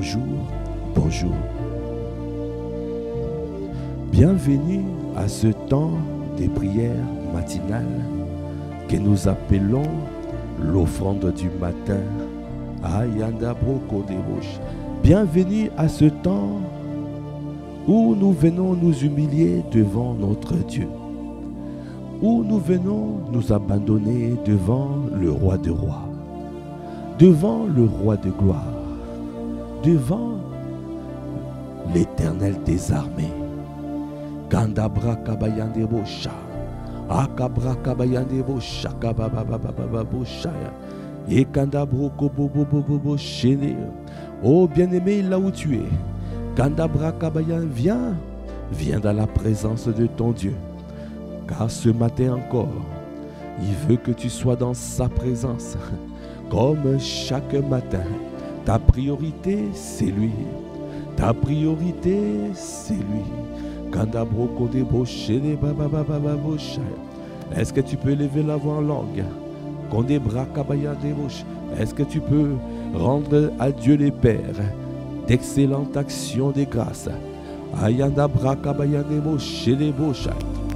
bonjour, bonjour. Bienvenue à ce temps des prières matinales que nous appelons l'offrande du matin. Bienvenue à ce temps où nous venons nous humilier devant notre Dieu, où nous venons nous abandonner devant le roi des rois, devant le roi de gloire, devant l'Éternel des armées. Kandabra kabayande bosha, akabra kabayande bosha, kabababababa bosha, et kandabro kobobobobobo chéné. Oh bien-aimé, là où tu es, Kandabra kabayan, viens dans la présence de ton Dieu, car ce matin encore, il veut que tu sois dans sa présence, comme chaque matin. Ta priorité, c'est lui. Ta priorité, c'est lui. Est-ce que tu peux lever la voix en langue? Est-ce que tu peux rendre à Dieu les Pères d'excellentes actions de grâce?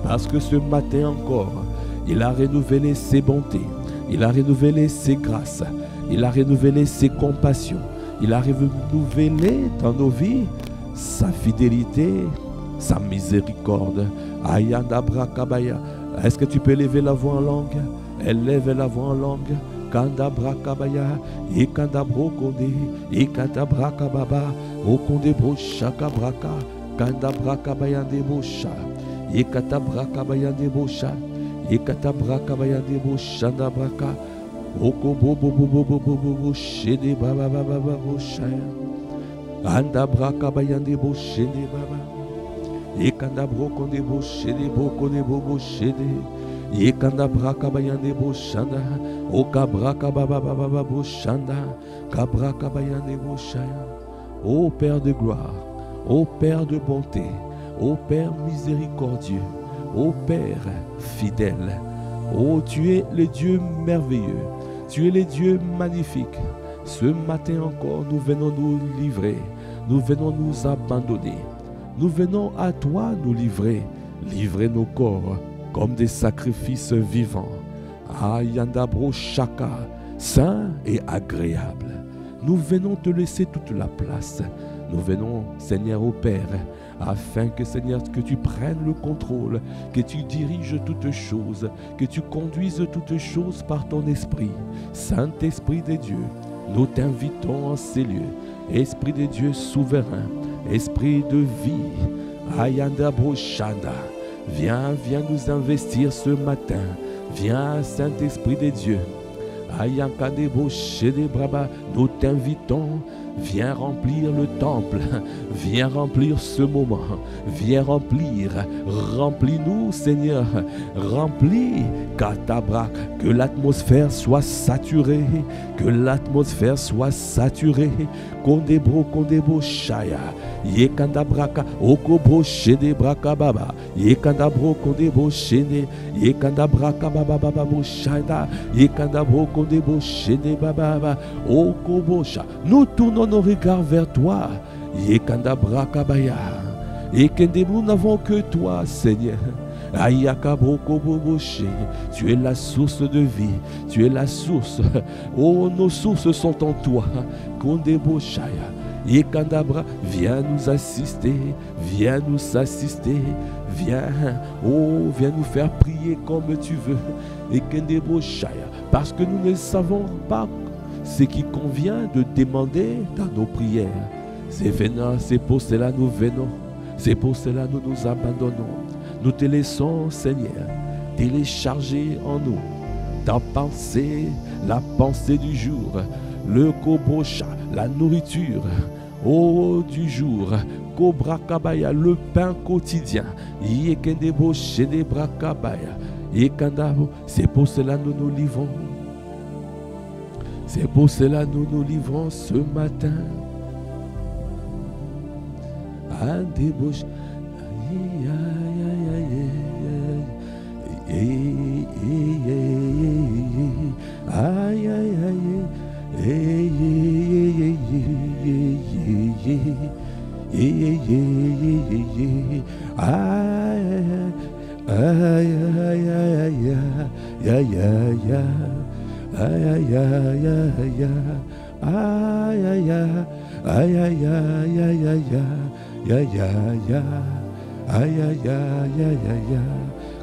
Parce que ce matin encore, il a renouvelé ses bontés, il a renouvelé ses grâces, il a renouvelé ses compassions, il a renouvelé dans nos vies sa fidélité, sa miséricorde. Est-ce que tu peux lever la voix en langue? Élève la voix en langue. Kandabra kabaya, et kandabro konde, et kandabra kababa, o konde brocha kabraka, kandabra kabaya de bocha, et katabra kabaya de bocha, et katabra kabaya de bocha d'abraka, o kobo bobo bobo bobo shede baba baba bocha, andabra kabaya de bocha de baba. Ekandabro konde bo shede bo konde bo shede. Ekandabra kabayande bo shanda. O kabra kababa baba bo shanda. Kabra kabayande bo shaya. Ô Père de gloire, ô Père de bonté, ô Père miséricordieux, ô Père fidèle. Oh, tu es le Dieu merveilleux, tu es le Dieu magnifique. Ce matin encore, nous venons nous livrer, nous venons nous abandonner. Nous venons à toi nous livrer nos corps comme des sacrifices vivants. Ayandabro Shaka, saint et agréable. Nous venons te laisser toute la place. Nous venons, Seigneur, au Père, afin que, Seigneur, que tu prennes le contrôle, que tu diriges toutes choses, que tu conduises toutes choses par ton esprit. Saint-Esprit de Dieu, nous t'invitons en ces lieux. Esprit de Dieu souverain, Esprit de vie, Ayanda Brochanda, viens nous investir ce matin. Viens, Saint-Esprit de Dieu. Ayankadebo Shede Braba, nous t'invitons. Viens remplir le temple, viens remplir ce moment, viens remplis-nous, Seigneur, remplis Katabra, que l'atmosphère soit saturée, Kondebo Shaya, Yekandabraka, Okobro Shede Braka Baba, Yekandabro Kondebo Shene, Yekandabraka Baba Baba Shada, Yekandabro Kondebo Shene Baba, Okobosha, nous tournons nos regards vers toi, Yekandabra Kabaya, et que nous n'avons que toi, Seigneur. Tu es la source de vie, tu es la source. Oh, nos sources sont en toi. Kondebo Shaya, Yekandabra, viens nous assister, viens nous faire prier comme tu veux. Et Kondebo Shaya, parce que nous ne savons pas ce qui convient de demander dans nos prières. C'est pour cela nous venons, c'est pour cela nous nous abandonnons. Nous te laissons, Seigneur, télécharger en nous ta pensée, la pensée du jour, le kobosha, la nourriture, du jour, kobra kabaya, le pain quotidien, yekendebo shedebra kabaya, yekandabo. C'est pour cela nous nous livrons. C'est pour cela nous nous livrons ce matin. Andebosh. Aïe, aïe, aïe,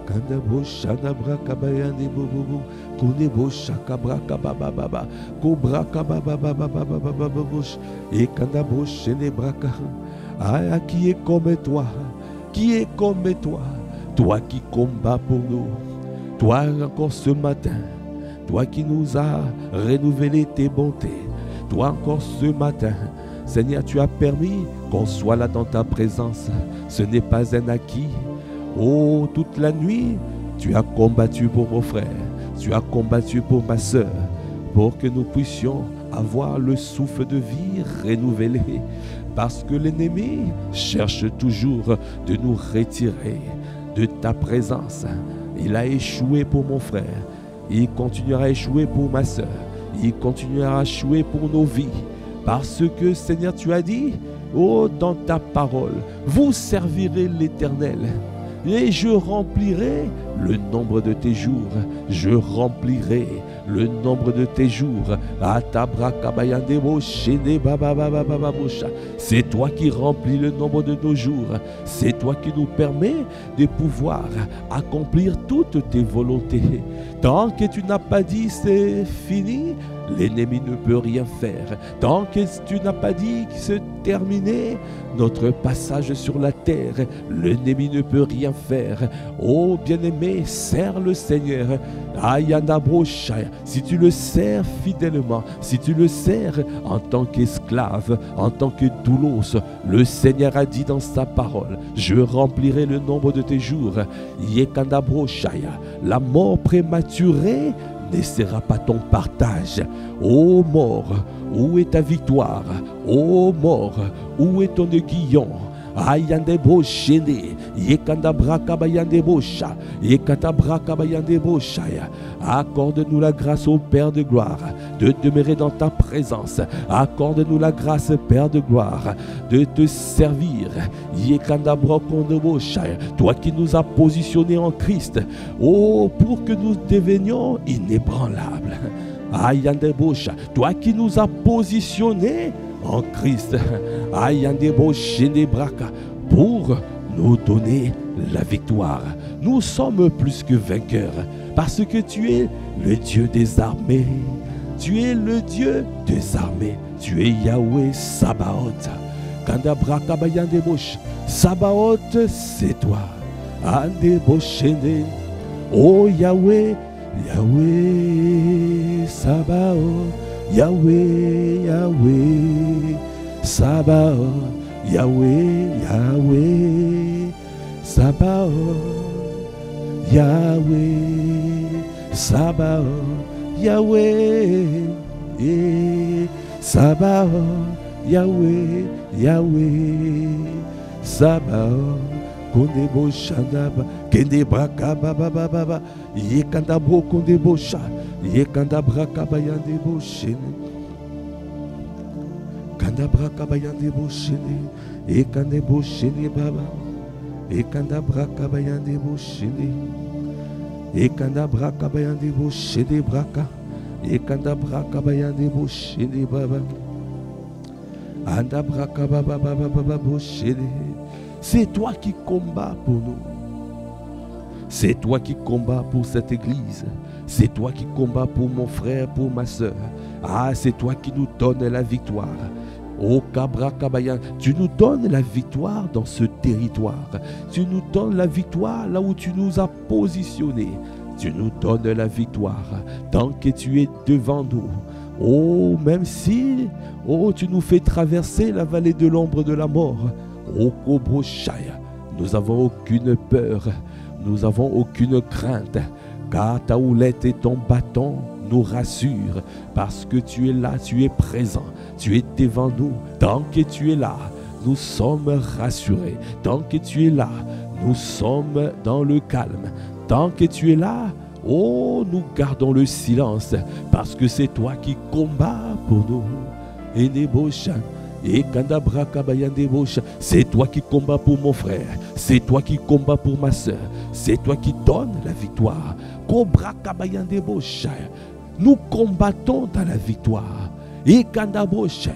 Kanda bosha na braka bayande bobo, kone bosha kabraka baba baba, kobraka baba baba baba baba bosh, et kanda bosha ne braka. Ah, qui est comme toi, qui est comme toi, toi qui combats pour nous, toi encore ce matin, toi qui nous as renouvelé tes bontés, toi encore ce matin, Seigneur, tu as permis qu'on soit là dans ta présence. Ce n'est pas un acquis. Oh, toute la nuit, tu as combattu pour mon frère, tu as combattu pour ma sœur, pour que nous puissions avoir le souffle de vie renouvelé. Parce que l'ennemi cherche toujours de nous retirer de ta présence. Il a échoué pour mon frère, il continuera à échouer pour ma sœur, il continuera à échouer pour nos vies. Parce que, Seigneur, tu as dit, oh, dans ta parole, vous servirez l'Éternel. Et je remplirai le nombre de tes jours. Je remplirai le nombre de tes jours. C'est toi qui remplis le nombre de nos jours. C'est toi qui nous permets de pouvoir accomplir toutes tes volontés. Tant que tu n'as pas dit c'est fini, l'ennemi ne peut rien faire. Tant que tu n'as pas dit que c'est terminé, notre passage sur la terre, l'ennemi ne peut rien faire. Oh bien-aimé, sers le Seigneur. Si tu le sers fidèlement, si tu le sers en tant qu'esclave, en tant que doulos, le Seigneur a dit dans sa parole, je remplirai le nombre de tes jours. La mort prématurée ne sera pas ton partage. Ô mort, où est ta victoire? Ô mort, où est ton aiguillon? Ayande boshene, yekanda braka bayande bosha, yekata braka bayande boshaya. Accorde-nous la grâce au Père de gloire de demeurer dans ta présence. Accorde-nous la grâce, Père de gloire, de te servir. Yekanda brokondo boshaya. Toi qui nous as positionnés en Christ, oh, pour que nous devenions inébranlables. Ayande bosha. Toi qui nous as positionnés en Christ, pour nous donner la victoire. Nous sommes plus que vainqueurs parce que tu es le Dieu des armées. Tu es le Dieu des armées. Tu es Yahweh Sabaoth. Sabaoth, c'est toi. Oh Yahweh, Yahweh Sabaoth. Yahweh, Yahweh, Sabaoth, Yahweh, Yahweh, Sabaoth, Yahweh, Sabaoth, Yahweh, Sabaoth, Yahweh, Yahweh, Sabaoth. Kondebo Shandaba, Kendebra Kababa Baba, Yekandabo Kondebo Sha, Yekandabra Kabayandebo Shene, Kandabra Kabayandebo Shene, Ekandebo Shene Baba, Ekandabra Kabayandebo Shene, Ekandabra Kabayandebo Shene Braka, Ekandabra Kabayandebo Shene Baba, Andabra Kababa Baba Shene. C'est toi qui combats pour nous. C'est toi qui combats pour cette église. C'est toi qui combats pour mon frère, pour ma soeur. Ah, c'est toi qui nous donnes la victoire. Oh Kabra Kabayan, tu nous donnes la victoire dans ce territoire. Tu nous donnes la victoire là où tu nous as positionnés. Tu nous donnes la victoire tant que tu es devant nous. Oh, même si tu nous fais traverser la vallée de l'ombre de la mort. Oh Kobroshaya, nous n'avons aucune peur, nous n'avons aucune crainte, car ta houlette et ton bâton nous rassurent, parce que tu es là, tu es présent, tu es devant nous. Tant que tu es là, nous sommes rassurés. Tant que tu es là, nous sommes dans le calme. Tant que tu es là, oh, nous gardons le silence, parce que c'est toi qui combats pour nous. Et les beaux chants. Et Kandabra Kabayande Bosha, c'est toi qui combats pour mon frère, c'est toi qui combats pour ma soeur, c'est toi qui donnes la victoire. Kobra Kabayande Bosha, nous combattons dans la victoire. Et Kandabosha,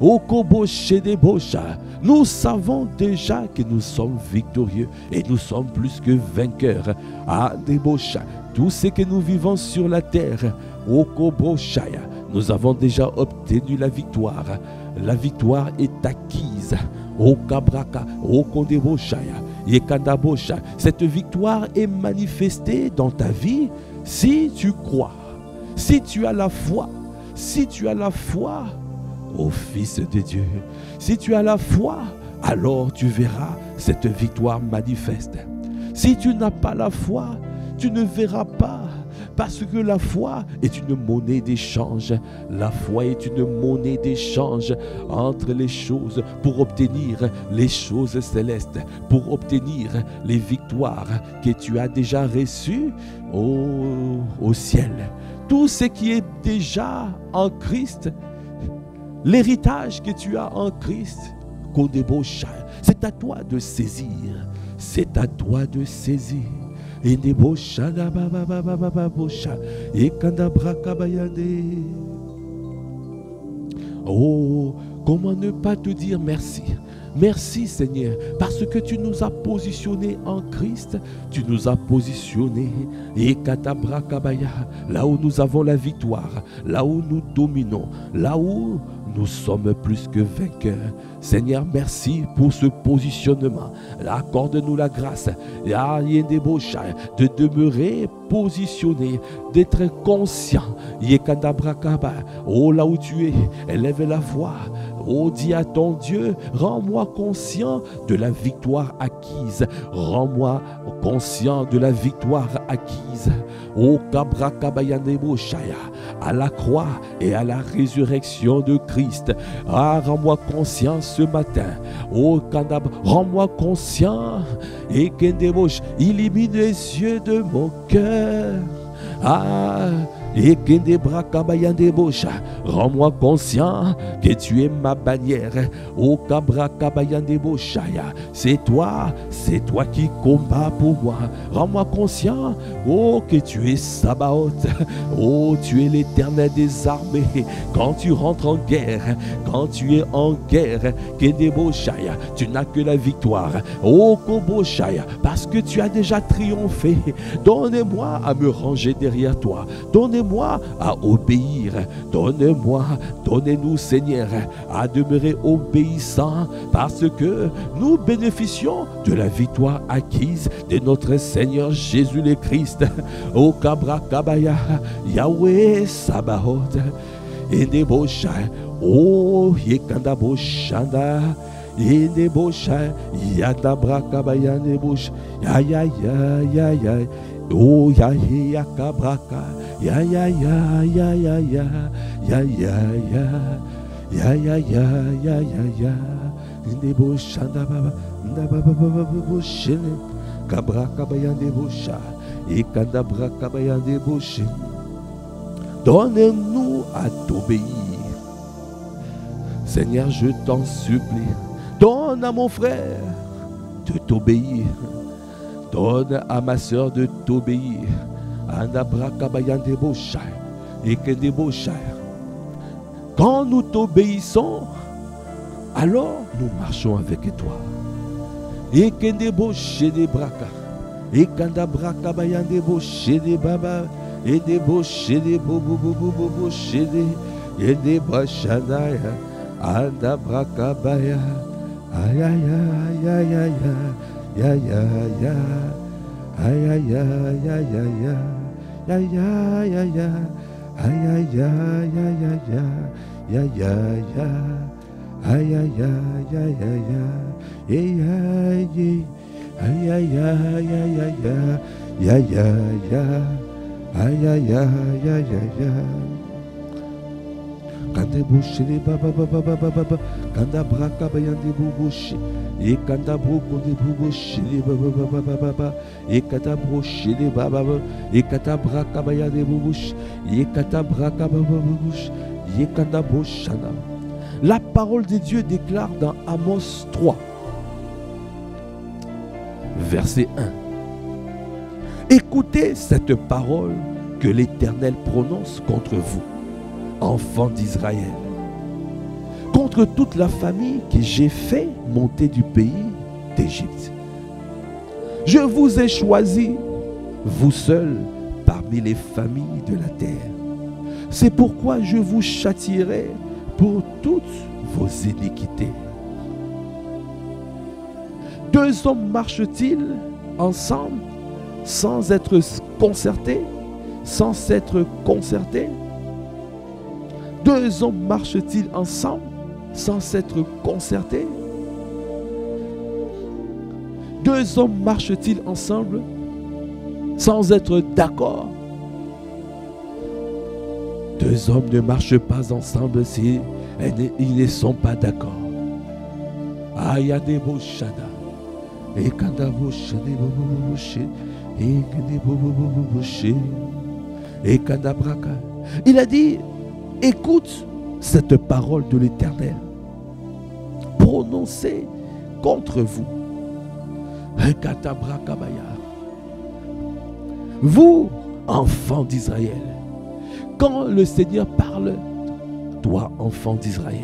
Okoboshe Bosha, nous savons déjà que nous sommes victorieux et nous sommes plus que vainqueurs. Ah, Debosha, tout ce que nous vivons sur la terre, Okobosha, nous avons déjà obtenu la victoire. La victoire est acquise. Okabraka, Okondeboshaya, Ekandabosha. Cette victoire est manifestée dans ta vie si tu crois, si tu as la foi, si tu as la foi au Fils de Dieu. Si tu as la foi, alors tu verras cette victoire manifeste. Si tu n'as pas la foi, tu ne verras pas. Parce que la foi est une monnaie d'échange. La foi est une monnaie d'échange entre les choses pour obtenir les choses célestes, pour obtenir les victoires que tu as déjà reçues au ciel. Tout ce qui est déjà en Christ, l'héritage que tu as en Christ, c'est à toi de saisir. C'est à toi de saisir. Oh, comment ne pas te dire merci? Merci Seigneur, parce que tu nous as positionnés en Christ, tu nous as positionnés là où nous avons la victoire, là où nous dominons, là où nous sommes plus que vainqueurs. Seigneur, merci pour ce positionnement. Accorde-nous la grâce de demeurer positionné, d'être conscient. Oh, là où tu es, élève la voix. Oh, dis à ton Dieu, rends-moi conscient de la victoire acquise. Rends-moi conscient de la victoire acquise. Oh, à la croix et à la résurrection de Christ. Ah, rends-moi conscient ce matin. Oh, rends-moi conscient. Et illumine les yeux de mon cœur. Ah, et rends-moi conscient que tu es ma bannière. Oh, c'est toi qui combats pour moi. Rends-moi conscient, oh, que tu es Sabaoth. Oh, tu es l'Éternel des armées. Quand tu rentres en guerre, quand tu es en guerre, tu n'as que la victoire. Oh, parce que tu as déjà triomphé. Donne-moi à me ranger derrière toi. Donne-moi à obéir. Donnez-nous, Seigneur, à demeurer obéissants, parce que nous bénéficions de la victoire acquise de notre Seigneur Jésus le Christ. O Kabra Kabaya, Yahweh Sabaoth, Endebosha, O Yekandaboshanda, Endebosha, Yadabra Kabaya Nebush, ya ya ya ya ya. Oh ya ya kabraka, ya ya ya ya ya ya ya ya ya ya ya ya ya ya ya. Ndebo shanda baba, ndaba baba boshene, kabraka bayande bosha, et kandabraka bayande boshe. Donne-nous à t'obéir, Seigneur, je t'en supplie. Donne à mon frère de t'obéir. Donne à ma soeur de t'obéir. Quand nous t'obéissons, alors nous marchons avec toi. Et ya ya ya, ay ay ya ya ya ya, ya ya ya ya, ay ay ya ya ya ya, ya ya ya, ay ay ya ya ya ya, ay ay ya ya ya ya, ya ya ya, ay ay ya ya ya ya. Kande boshele baba baba baba baba, kanda braka bayande boboshi. Et kanda broko de boboshele baba baba baba, et kata broshele baba baba, et kata braka bayande boboshi, et kata braka baba boboshi, et kanda boshana. La parole de Dieu déclare dans Amos 3, verset 1. Écoutez cette parole que l'Éternel prononce contre vous, enfants d'Israël, contre toute la famille que j'ai fait monter du pays d'Égypte. Je vous ai choisi, vous seuls, parmi les familles de la terre. C'est pourquoi je vous châtierai pour toutes vos iniquités. Deux hommes marchent-ils ensemble sans être concertés? Sans s'être concertés? Deux hommes marchent-ils ensemble sans s'être concertés? Deux hommes marchent-ils ensemble sans être d'accord? Deux hommes ne marchent pas ensemble si ils ne sont pas d'accord. Ayadebo Shada. Ekandabo Shadebo Shé. Ekandebo Shé. Ekadabraka. Il a dit, écoute cette parole de l'Éternel prononcée contre vous. Vous, enfants d'Israël, quand le Seigneur parle, toi, enfant d'Israël,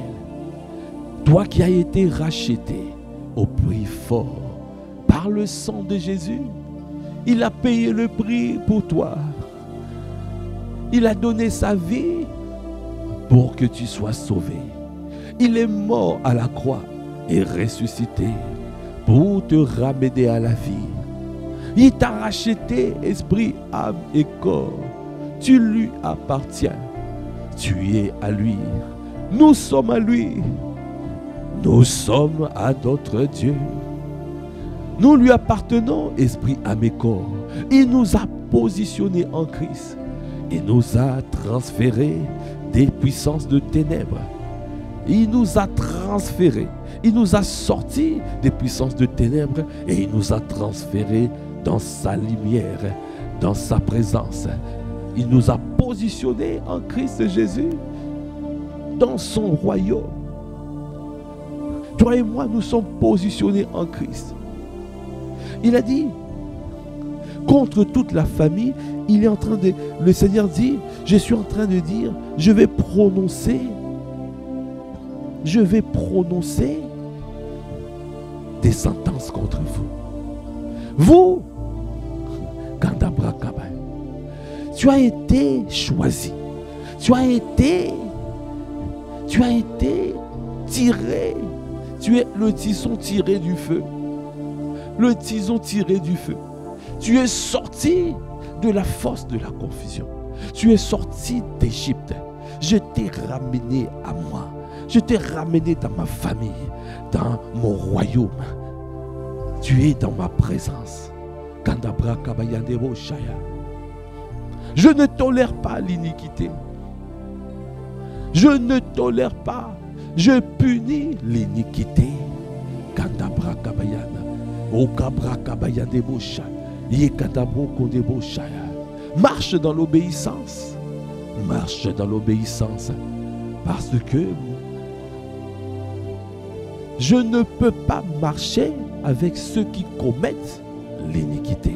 toi qui as été racheté au prix fort par le sang de Jésus, il a payé le prix pour toi. Il a donné sa vie pour que tu sois sauvé. Il est mort à la croix et ressuscité pour te ramener à la vie. Il t'a racheté, esprit, âme et corps. Tu lui appartiens. Tu es à lui. Nous sommes à lui. Nous sommes à notre Dieu. Nous lui appartenons, esprit, âme et corps. Il nous a positionnés en Christ. Il nous a transférés des puissances de ténèbres. Il nous a transférés. Il nous a sortis des puissances de ténèbres et il nous a transférés dans sa lumière, dans sa présence. Il nous a positionnés en Christ Jésus, dans son royaume. Toi et moi, nous sommes positionnés en Christ. Il a dit, contre toute la famille, il est en train de... Le Seigneur dit, je suis en train de dire, je vais prononcer des sentences contre vous. Vous, Kandabrakaba, tu as été choisi. Tu as été tiré. Tu es le tison tiré du feu. Le tison tiré du feu. Tu es sorti de la fosse de la confusion. Tu es sorti d'Égypte. Je t'ai ramené à moi. Je t'ai ramené dans ma famille, dans mon royaume. Tu es dans ma présence. Je ne tolère pas l'iniquité. Je ne tolère pas. Je punis l'iniquité. Marche dans l'obéissance. Marche dans l'obéissance. Parce que je ne peux pas marcher avec ceux qui commettent l'iniquité.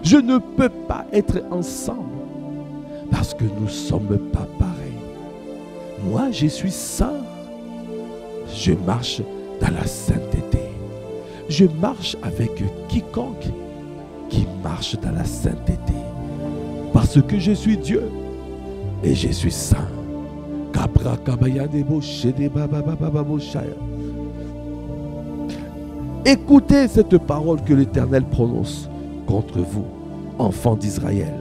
Je ne peux pas être ensemble parce que nous ne sommes pas pareils. Moi, je suis saint. Je marche dans la sainteté. Je marche avec quiconque qui marche dans la sainteté. Parce que je suis Dieu et je suis saint. Écoutez cette parole que l'Éternel prononce contre vous, enfants d'Israël,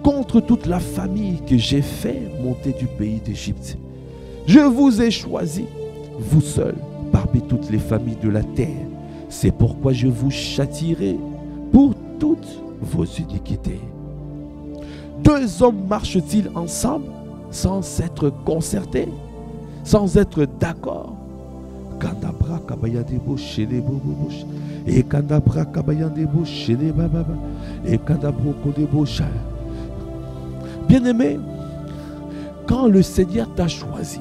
contre toute la famille que j'ai fait monter du pays d'Égypte. Je vous ai choisi, vous seuls, parmi toutes les familles de la terre. C'est pourquoi je vous châtierai pour toutes vos iniquités. Deux hommes marchent-ils ensemble sans s'être concertés, sans être d'accord? Bien-aimé, quand le Seigneur t'a choisi,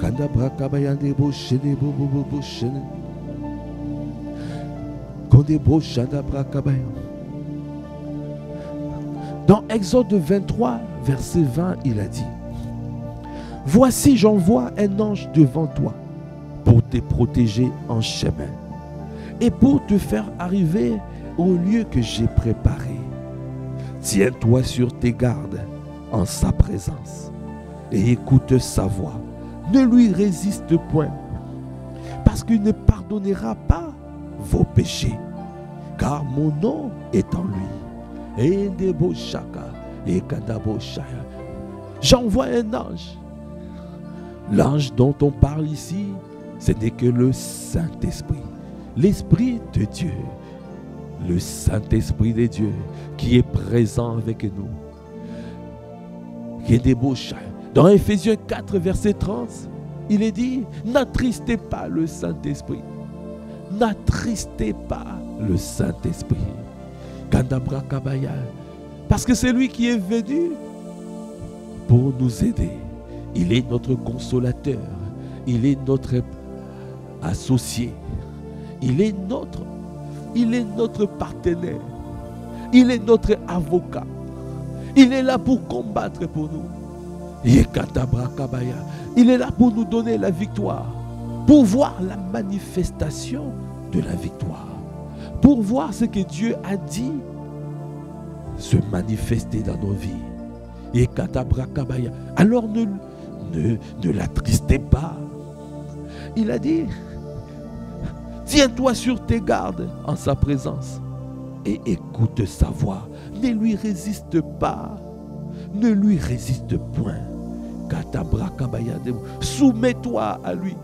Kanda brakabayande boshene bobo boshene. Konde boshanda brakabaya. Dans Exode 23, verset 20, il a dit: Voici, j'envoie un ange devant toi pour te protéger en chemin et pour te faire arriver au lieu que j'ai préparé. Tiens-toi sur tes gardes en sa présence et écoute sa voix. Ne lui résiste point, parce qu'il ne pardonnera pas vos péchés, car mon nom est en lui. Et j'envoie un ange. L'ange dont on parle ici, ce n'est que le Saint-Esprit, l'Esprit de Dieu, le Saint-Esprit de Dieu qui est présent avec nous. Dans Ephésiens 4, verset 30, il est dit, n'attristez pas le Saint-Esprit. N'attristez pas le Saint-Esprit. Parce que c'est lui qui est venu pour nous aider. Il est notre consolateur. Il est notre associé. Il est notre partenaire. Il est notre avocat. Il est là pour combattre pour nous. Il est là pour nous donner la victoire. Pour voir la manifestation de la victoire. Pour voir ce que Dieu a dit se manifester dans nos vies. Alors ne l'attristez pas. Il a dit, tiens-toi sur tes gardes en sa présence et écoute sa voix. Ne lui résiste pas. Ne lui résiste point. Soumets-toi à lui.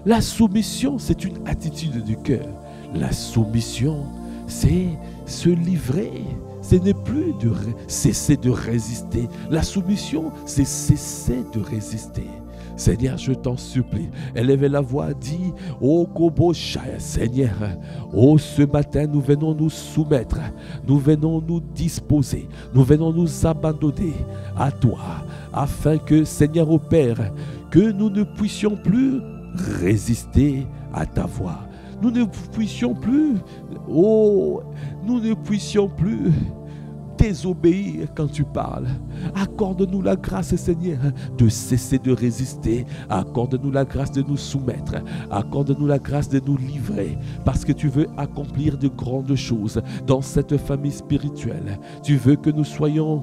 La soumission, c'est une attitude du cœur. La soumission, c'est se livrer. Ce n'est plus de cesser de résister. La soumission, c'est cesser de résister. Seigneur, je t'en supplie, élève la voix, dis, oh Koboshaya, Seigneur, oh ce matin nous venons nous soumettre, nous venons nous disposer, nous venons nous abandonner à toi, afin que, Seigneur, au Père, que nous ne puissions plus résister à ta voix. Nous ne puissions plus, nous ne puissions plus désobéir quand tu parles. Accorde-nous la grâce, Seigneur, de cesser de résister. Accorde-nous la grâce de nous soumettre. Accorde-nous la grâce de nous livrer, parce que tu veux accomplir de grandes choses dans cette famille spirituelle. Tu veux que nous soyons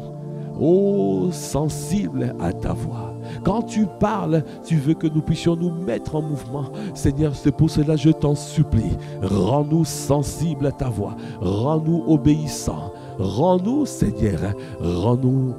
sensibles à ta voix. Quand tu parles, tu veux que nous puissions nous mettre en mouvement. Seigneur, c'est pour cela que je t'en supplie. Rends-nous sensibles à ta voix. Rends-nous obéissants. Rends-nous, Seigneur, rends-nous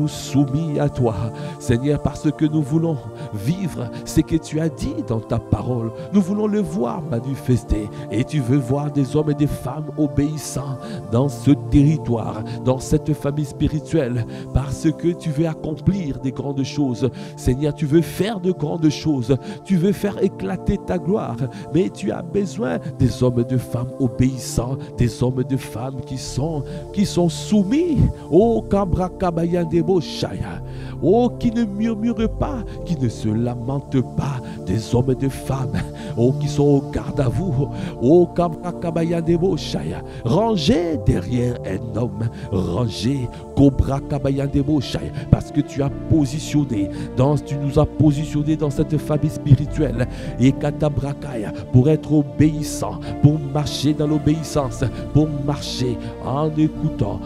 soumis à toi, Seigneur, parce que nous voulons vivre ce que tu as dit dans ta parole. Nous voulons le voir manifester, et tu veux voir des hommes et des femmes obéissants dans ce territoire, dans cette famille spirituelle, parce que tu veux accomplir des grandes choses. Seigneur, tu veux faire de grandes choses, tu veux faire éclater ta gloire, mais tu as besoin des hommes et de femmes obéissants, des hommes et de femmes qui sont soumis au Kabrakabayandebo Shaya, qui ne murmurent pas, qui ne se lamentent pas, des hommes et des femmes qui sont au garde à vous, Kabrakabayandebo Shaya, rangés derrière un homme, rangés Kobrakabayandebo Shaya, parce que tu nous as positionné dans cette famille spirituelle et Katabrakaya pour être obéissant, pour marcher dans l'obéissance, pour marcher en écoutant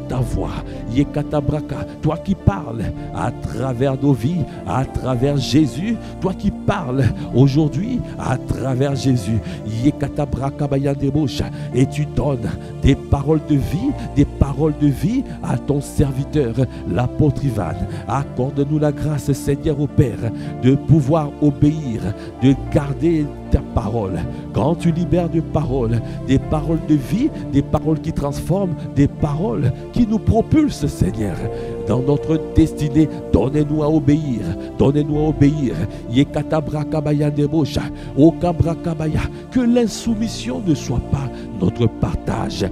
ta voix. Yekatabraka, toi qui parles à travers nos vies, à travers Jésus, toi qui parles aujourd'hui à travers Jésus. Yekatabraka bayandebosha, et tu donnes des paroles de vie à ton serviteur, l'apôtre Ivan. Accorde-nous la grâce, Seigneur au Père, de pouvoir obéir, de garder ta parole. Quand tu libères des paroles de vie, des paroles qui transforment, des paroles qui nous propulsent, Seigneur, dans notre destinée, donnez-nous à obéir, que l'insoumission ne soit pas notre partage,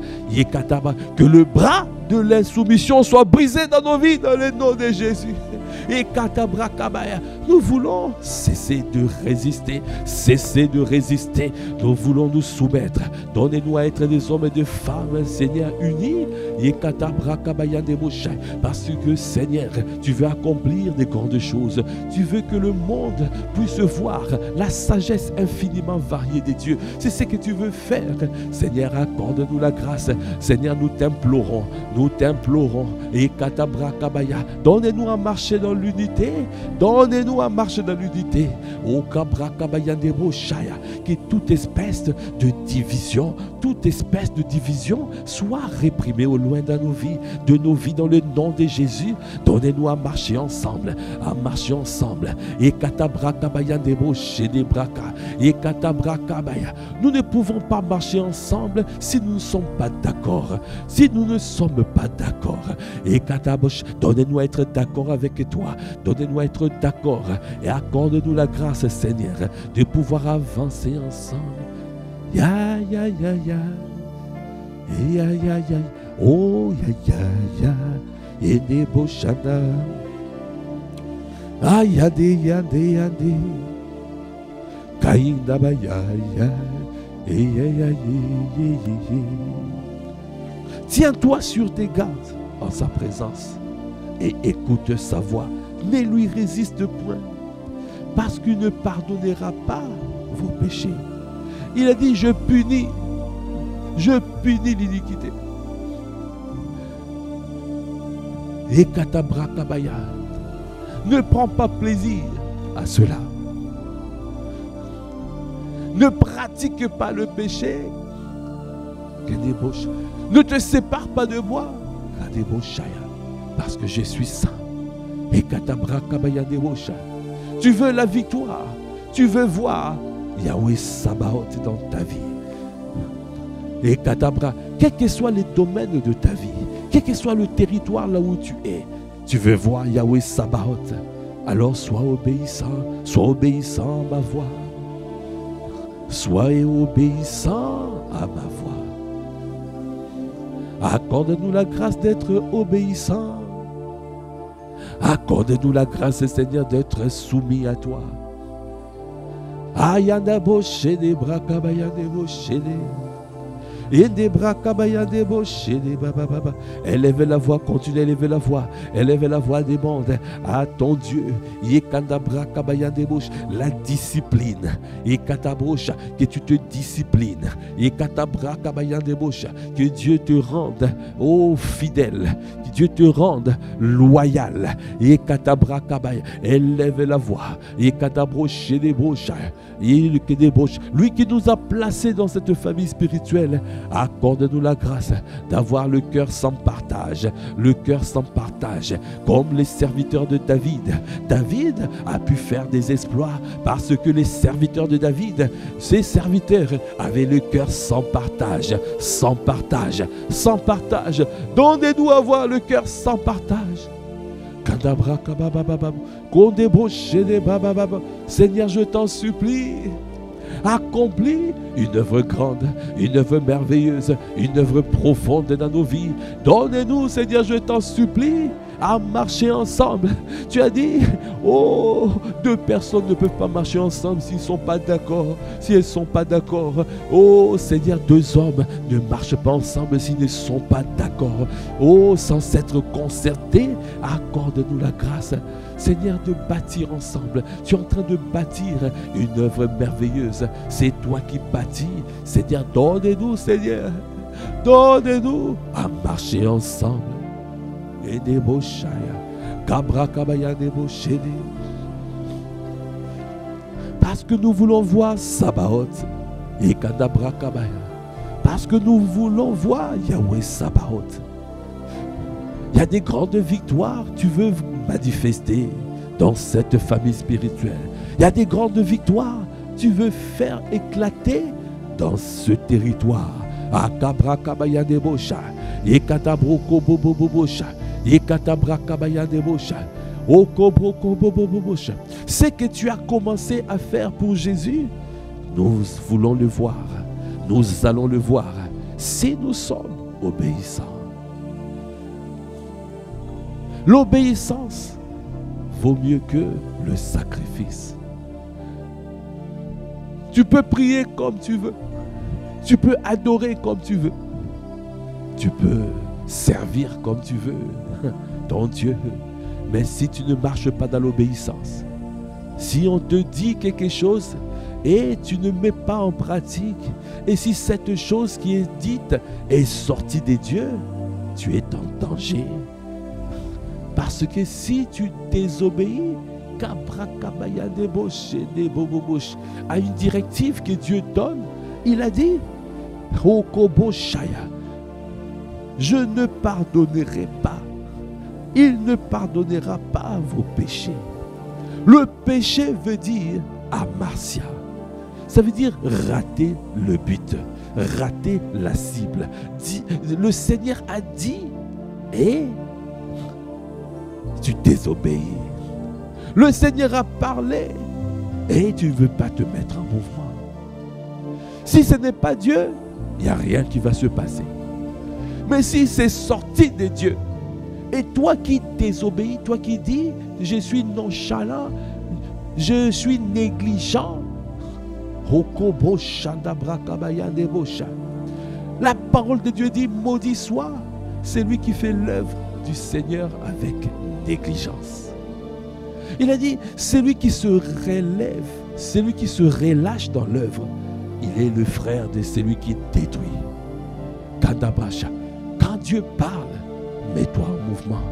que le bras de l'insoumission soit brisé dans nos vies, dans le nom de Jésus. Et katabrakabaya, nous voulons cesser de résister, cesser de résister. Nous voulons nous soumettre. Donnez-nous à être des hommes et des femmes, Seigneur, unis. Et katabrakabaya deboshai, parce que, Seigneur, tu veux accomplir des grandes choses. Tu veux que le monde puisse voir la sagesse infiniment variée des dieux. C'est ce que tu veux faire. Seigneur, accorde-nous la grâce. Seigneur, nous t'implorons. Nous t'implorons. Et katabrakabaya, donnez-nous à marcher dans l'unité. Donnez-nous à marcher dans l'unité. Au kabrakabaya deboshaya, que toute espèce de division, toute espèce de division soit réprimée au loin de nos vies dans le nom de Jésus. Donnez-nous à marcher ensemble, à marcher ensemble. Et katabrakabaya deboshaya debraka, et katabrakabaya. Nous ne pouvons pas marcher ensemble si nous ne sommes pas d'accord. Si nous ne sommes pas d'accord. Et katabosh, donnez-nous à être d'accord avec toi. Donnez-nous à être d'accord. Et accorde-nous la grâce, Seigneur, de pouvoir avancer ensemble. Ya ya ya ya. Ya ya ya. Oh ya ya ya. Et des boshana. Ah yade yade yade. Kainda ba ya ya. Et ya ya ya ya. Tiens-toi sur tes gardes en sa présence et écoute sa voix. Ne lui résiste point, parce qu'il ne pardonnera pas vos péchés. Il a dit, je punis l'iniquité. Et katabrakabaya, ne prends pas plaisir à cela. Ne pratique pas le péché. Ne te sépare pas de moi, parce que je suis saint. Et katabrakabaya debosha. Tu veux la victoire, tu veux voir Yahweh Sabaoth dans ta vie. Et katabra, quels que soient les domaines de ta vie, quel que soit le territoire là où tu es, tu veux voir Yahweh Sabaoth. Alors sois obéissant à ma voix. Sois obéissant à ma voix. Accorde-nous la grâce d'être obéissant. Accorde-nous la grâce, Seigneur, d'être soumis à toi. Ayanda boshede brakabaya de boshede. Ende brakabaya de boshede baba baba. Élève la voix, continue à élever la voix. Élève la voix des mondes à ton Dieu. Yekanda brakabaya de bosh. La discipline. Yekatabosha, que tu te disciplines. Yekatabrakabaya de bosh. Que Dieu te rende, oh fidèle. Que Dieu te rende loyal. Yekatabrakabaya. Élève la voix. Yekatabroche des broches. Lui qui nous a placés dans cette famille spirituelle, accorde-nous la grâce d'avoir le cœur sans partage, le cœur sans partage, comme les serviteurs de David. David a pu faire des exploits parce que les serviteurs de David, ses serviteurs, avaient le cœur sans partage, sans partage, sans partage. Donnez-nous avoir le cœur sans partage. Seigneur, je t'en supplie, accomplis une œuvre grande, une œuvre merveilleuse, une œuvre profonde dans nos vies. Donnez-nous, Seigneur, je t'en supplie, à marcher ensemble. Tu as dit, oh, deux personnes ne peuvent pas marcher ensemble s'ils ne sont pas d'accord, si elles ne sont pas d'accord. Oh, Seigneur, deux hommes ne marchent pas ensemble s'ils ne sont pas d'accord. Oh, sans s'être concertés, accorde-nous la grâce, Seigneur, de bâtir ensemble. Tu es en train de bâtir une œuvre merveilleuse. C'est toi qui bâtis. Seigneur, donne-nous, Seigneur, donne-nous à marcher ensemble. Et des boshaya, kabrakabaya des boshede. Parce que nous voulons voir Sabaoth et kadabrakabaya. Parce que nous voulons voir Yahweh Sabaoth. Il y a des grandes victoires, tu veux manifester dans cette famille spirituelle. Il y a des grandes victoires, tu veux faire éclater dans ce territoire. Akabrakabaya des bosha, et katabroko bobobobosha. Ce que tu as commencé à faire pour Jésus, nous voulons le voir. Nous allons le voir si nous sommes obéissants. L'obéissance vaut mieux que le sacrifice. Tu peux prier comme tu veux. Tu peux adorer comme tu veux. Tu peux servir comme tu veux ton Dieu. Mais si tu ne marches pas dans l'obéissance, si on te dit quelque chose et tu ne mets pas en pratique, et si cette chose qui est dite est sortie des dieux, tu es en danger. Parce que si tu désobéis à une directive que Dieu donne, il a dit, je ne pardonnerai pas. Il ne pardonnera pas vos péchés. Le péché veut dire amartia. Ça veut dire rater le but, rater la cible. Le Seigneur a dit et tu désobéis. Le Seigneur a parlé et tu ne veux pas te mettre en mouvement. Si ce n'est pas Dieu, il n'y a rien qui va se passer. Mais si c'est sorti de Dieu, et toi qui désobéis, toi qui dis, je suis nonchalant, je suis négligent, la parole de Dieu dit, maudit soit celui qui fait l'œuvre du Seigneur avec négligence. Il a dit, celui qui se relève, celui qui se relâche dans l'œuvre, il est le frère de celui qui détruit. Quand Dieu parle, mets-toi en mouvement.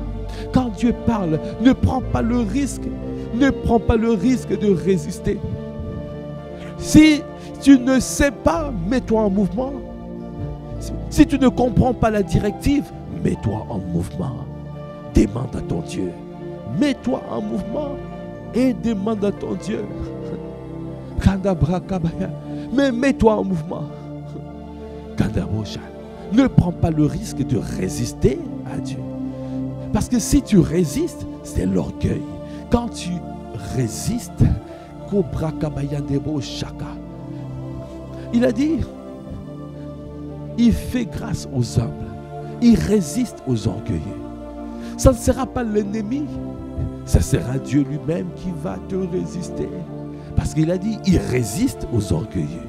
Quand Dieu parle, ne prends pas le risque. Ne prends pas le risque de résister. Si tu ne sais pas, mets-toi en mouvement. Si tu ne comprends pas la directive, mets-toi en mouvement. Demande à ton Dieu. Mets-toi en mouvement et demande à ton Dieu. Mais mets-toi en mouvement. Ne prends pas le risque de résister à Dieu. Parce que si tu résistes, c'est l'orgueil. Quand tu résistes, il a dit, il fait grâce aux humbles. Il résiste aux orgueilleux. Ça ne sera pas l'ennemi, ça sera Dieu lui-même qui va te résister. Parce qu'il a dit, il résiste aux orgueilleux.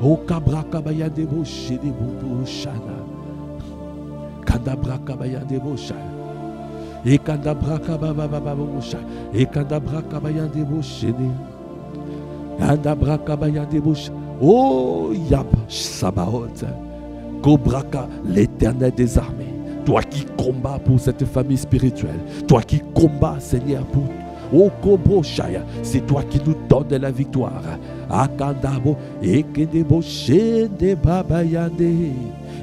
O kabra kabaya debo shede bobo shana. Kandabra kabaya debo shana. E kandabra kababa babo shana. E kandabra kabaya debo shede. Kandabra kabaya debo shana. Oh yab sabaoth. Kobraka, l'Éternel des armées. Toi qui combats pour cette famille spirituelle. Toi qui combats, Seigneur, pour c'est toi qui nous donnes la victoire. Akandabo ekedebo shende baba yande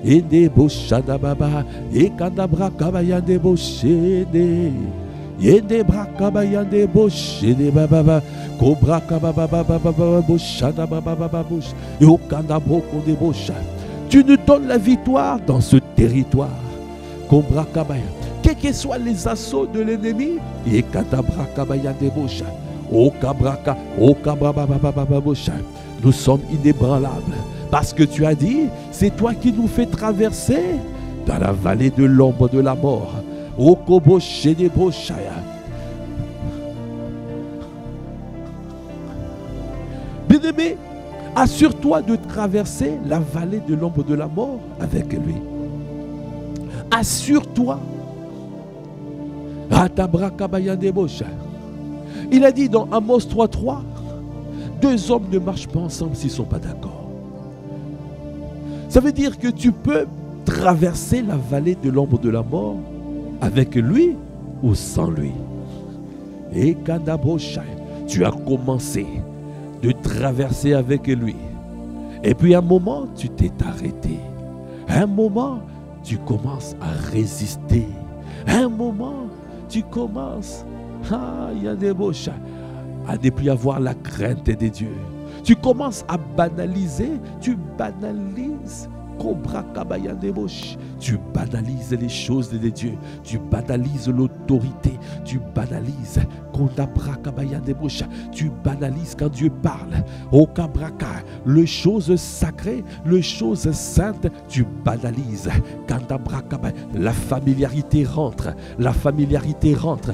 endebo shada baba ekandabra kabayande bo shende yende braka bayande bo shende baba kobra kababa baba bo shada baba baba bo yokandabo kondebo sha. Tu nous donnes la victoire dans ce territoire. Kobra kabaya. Quels que soient les assauts de l'ennemi, nous sommes inébranlables. Parce que tu as dit, c'est toi qui nous fais traverser dans la vallée de l'ombre de la mort. Bien-aimé, assure-toi de traverser la vallée de l'ombre de la mort avec lui. Assure-toi. Il a dit dans Amos 3:3, deux hommes ne marchent pas ensemble s'ils ne sont pas d'accord. Ça veut dire que tu peux traverser la vallée de l'ombre de la mort avec lui ou sans lui. Et tu as commencé de traverser avec lui. Et puis à un moment, tu t'es arrêté. À un moment, tu commences à résister. À un moment, tu commences à ne plus avoir la crainte de Dieu. Tu commences à banaliser, tu banalises Tu banalises les choses de Dieu. Tu banalises l'autorité. Tu banalises. Tu banalises quand Dieu parle. Les choses sacrées, les choses saintes, tu banalises. La familiarité rentre. La familiarité rentre.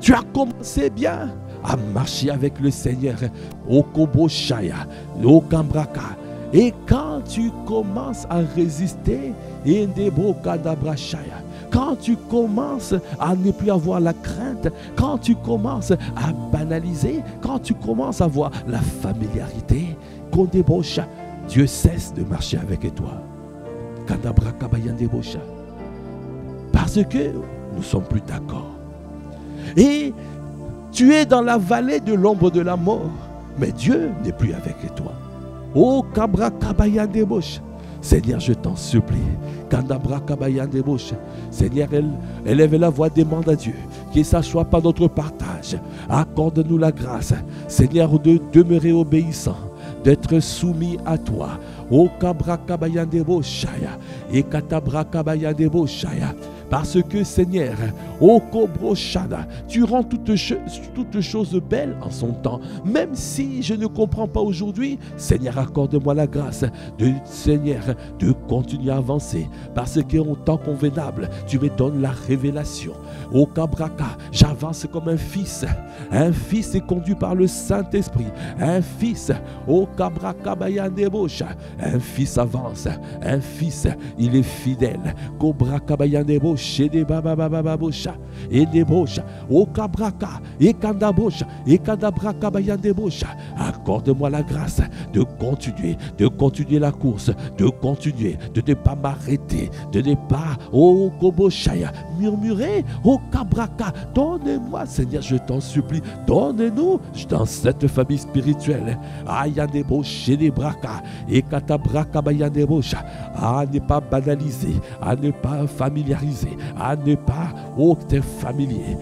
Tu as commencé bien à marcher avec le Seigneur. Et quand tu commences à résister, quand tu commences à ne plus avoir la crainte, quand tu commences à banaliser, quand tu commences à avoir la familiarité, Dieu cesse de marcher avec toi. Parce que nous ne sommes plus d'accord. Et tu es dans la vallée de l'ombre de la mort, mais Dieu n'est plus avec toi. Oh, Seigneur, je t'en supplie. Seigneur, élève la voix, demande à Dieu que ça ne soit pas notre partage. Accorde-nous la grâce, Seigneur, de demeurer obéissant, d'être soumis à toi. Oh, et parce que Seigneur, tu rends toutes choses belles en son temps. Même si je ne comprends pas aujourd'hui, Seigneur, accorde-moi la grâce Seigneur, de continuer à avancer. Parce qu'en temps convenable, tu me donnes la révélation. Au Kabraka, j'avance comme un fils. Un fils est conduit par le Saint-Esprit. Un fils, au Kabraka Bayandebosha. Un fils avance. Un fils, il est fidèle. Kobraka Bayandebosha. Et des bosha, au Kabraka, et Kandabosha, et Kandabraka Bayandebosha. Accorde-moi la grâce de continuer la course, de continuer, de ne pas m'arrêter, de ne pas, oh Koboshaya, murmurer, oh Kabraka. Donne-moi, Seigneur, je t'en supplie, donne-nous dans cette famille spirituelle. Ayandebosha, des braka, et Katabraka Bayandebosha. À ne pas banaliser, à ne pas familiariser, à ne pas être familier.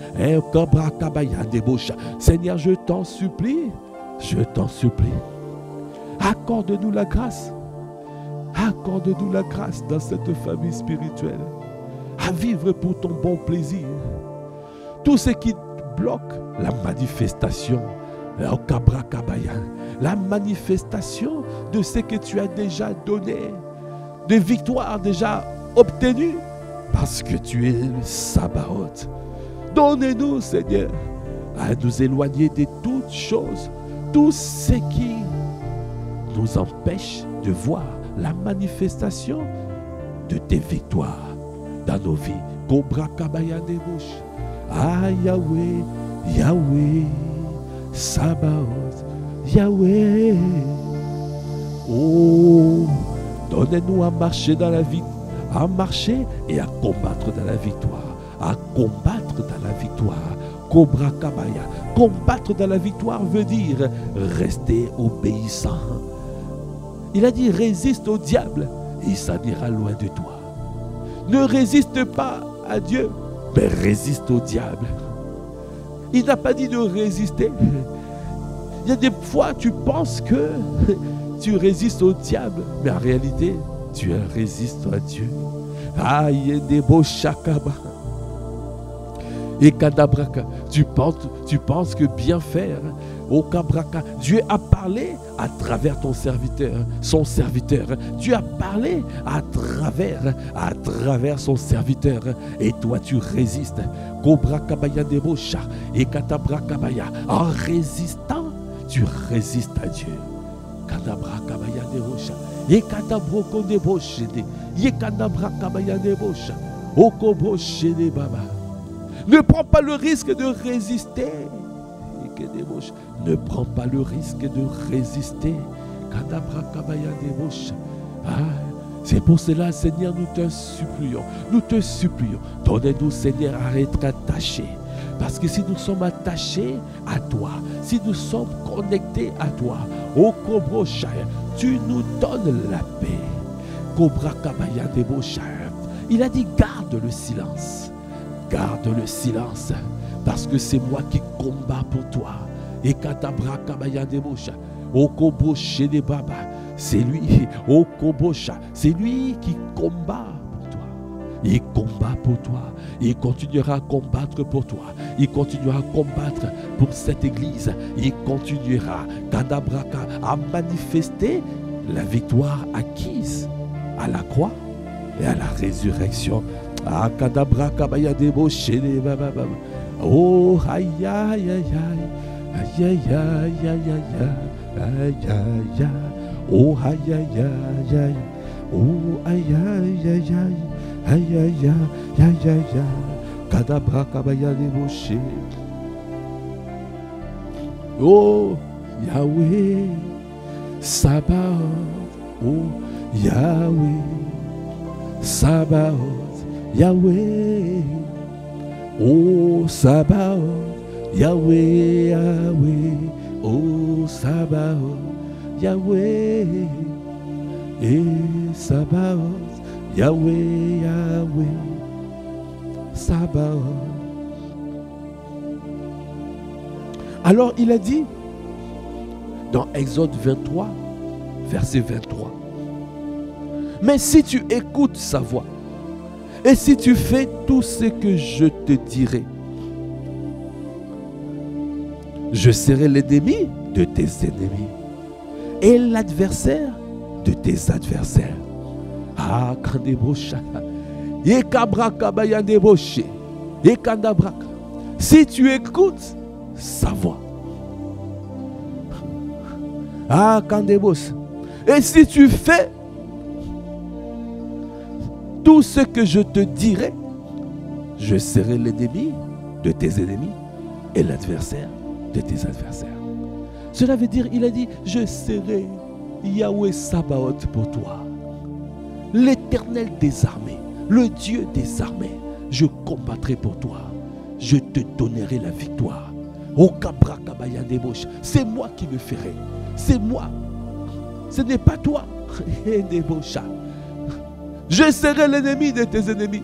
Seigneur, je t'en supplie, accorde-nous la grâce, accorde-nous la grâce dans cette famille spirituelle, à vivre pour ton bon plaisir. Tout ce qui bloque la manifestation, la manifestation de ce que tu as déjà donné, de victoires déjà obtenues, parce que tu es le Sabaoth. Donne-nous, Seigneur, à nous éloigner de toutes choses, tout ce qui nous empêche de voir la manifestation de tes victoires dans nos vies. Cobra Kabaya Debouche. Ah Yahweh, Yahweh, Sabaoth, Yahweh. Oh, donne-nous à marcher dans la vie, à marcher et à combattre dans la victoire. À combattre dans la victoire. Cobra Kabaya. Combattre dans la victoire veut dire rester obéissant. Il a dit résiste au diable et il s'en ira loin de toi. Ne résiste pas à Dieu, mais résiste au diable. Il n'a pas dit de résister. Il y a des fois tu penses que tu résistes au diable, mais en réalité tu résistes à Dieu. Aïe des beaux chakaba. Et Kadabraka, tu penses que bien faire. Au Kabraka, Dieu a parlé à travers ton serviteur, son serviteur. Dieu a parlé à travers son serviteur. Et toi tu résistes. Kobrakabaya debosha et Katabrakabaya. En résistant, tu résistes à Dieu. Kadabrakabaya debosha et Katabroko debosha et Kadabrakabaya debosha. Okoboshe de baba. Ne prends pas le risque de résister. Ne prends pas le risque de résister. C'est pour cela, Seigneur, nous te supplions. Donne-nous, Seigneur, à être attachés. Parce que si nous sommes attachés à toi, si nous sommes connectés à toi, au Kobroshaya, tu nous donnes la paix. Kobra Kabaya Deboshaya. Il a dit, garde le silence. Garde le silence. Parce que c'est moi qui combats pour toi. Et Katabrakabayande Bosha. Okoboshe de Baba. C'est lui, Okobosha. C'est lui qui combat pour toi. Il combat pour toi. Il continuera à combattre pour toi. Il continuera à combattre pour cette église. Il continuera, Kadabraka, à manifester la victoire acquise à la croix et à la résurrection. Ah, Kadabraka Bayade Boshe de Baba. Oh, aïe, aïe, aïe, aïe, aïe, aïe, aïe, aïe, aïe, aïe, aïe. Oh, aïe, aïe, aïe, aïe. Oh, aïe, aïe, aïe, aïe. Aïe, aïe, aïe, aïe, aïe, aïe. Kadabraka Bayade Boshe. Oh, Yahweh, Sabaoth. Oh, Yahweh, Sabaoth. Yahweh. Oh, Sabaoth. Yahweh, Yahweh. Oh, Sabaoth. Yahweh. Et Sabaoth. Yahweh, Yahweh. Sabaoth. Alors il a dit dans Exode 23, verset 23, mais si tu écoutes sa voix et si tu fais tout ce que je te dirai, je serai l'ennemi de tes ennemis et l'adversaire de tes adversaires. Ah, si tu écoutes sa voix. Ah, Kandebos. Et si tu fais tout ce que je te dirai, je serai l'ennemi de tes ennemis et l'adversaire de tes adversaires. Cela veut dire, il a dit, je serai Yahweh Sabaoth pour toi, l'Éternel des armées, le Dieu des armées. Je combattrai pour toi, je te donnerai la victoire. C'est moi qui le ferai. C'est moi. Ce n'est pas toi. Je serai l'ennemi de tes ennemis.